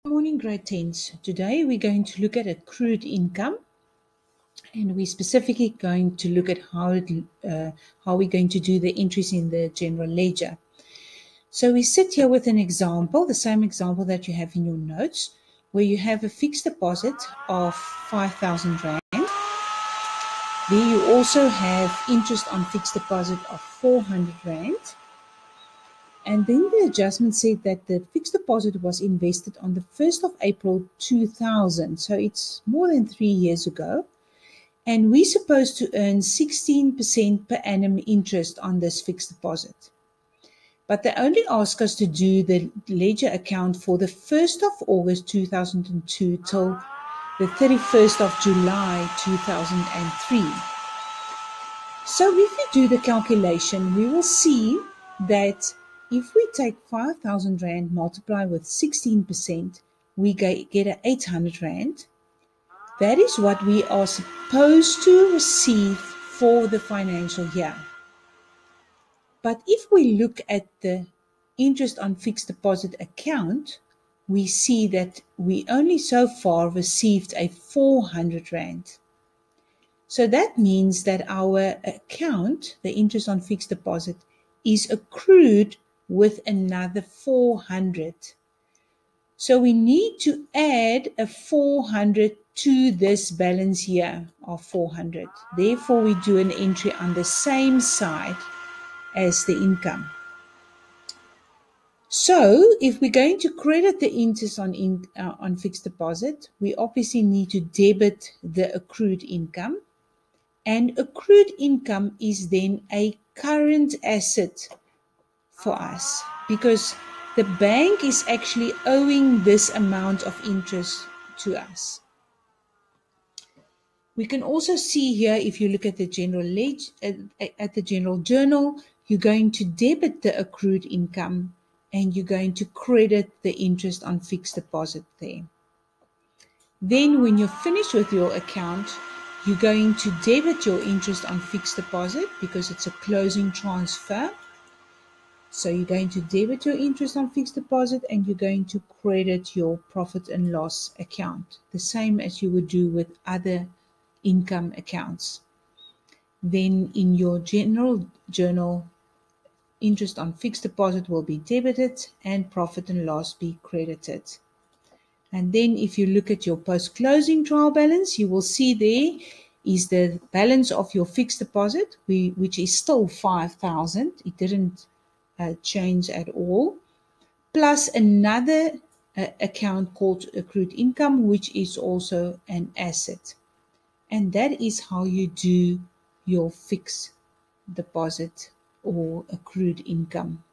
Morning, grade 10s. Today we're going to look at accrued income, and we're specifically going to look at how we're going to do the entries in the general ledger. So we sit here with an example, the same example that you have in your notes, where you have a fixed deposit of 5,000 Rand. There you also have interest on fixed deposit of 400 Rand. And then the adjustment said that the fixed deposit was invested on the 1st of April 2000. So it's more than 3 years ago. And we're supposed to earn 16% per annum interest on this fixed deposit. But they only ask us to do the ledger account for the 1st of August 2002 till the 31st of July 2003. So if we do the calculation, we will see that if we take 5,000 Rand multiply with 16%, we get a 800 Rand. That is what we are supposed to receive for the financial year. But if we look at the interest on fixed deposit account, we see that we only so far received a 400 Rand. So that means that our account, the interest on fixed deposit, is accrued with another 400. So we need to add a 400 to this balance here of 400. Therefore, we do an entry on the same side as the income. So if we're going to credit the interest on fixed deposit, we obviously need to debit the accrued income. And accrued income is then a current asset for us because the bank is actually owing this amount of interest to us. We can also see here, if you look at the general ledger, at the general journal, you're going to debit the accrued income and you're going to credit the interest on fixed deposit there. Then when you're finished with your account, you're going to debit your interest on fixed deposit because it's a closing transfer. So you're going to debit your interest on fixed deposit and you're going to credit your profit and loss account, the same as you would do with other income accounts. Then in your general journal, interest on fixed deposit will be debited and profit and loss be credited. And then if you look at your post-closing trial balance, you will see there is the balance of your fixed deposit, which is still 5,000. It didn't change at all, plus another account called accrued income, which is also an asset. And that is how you do your fixed deposit or accrued income.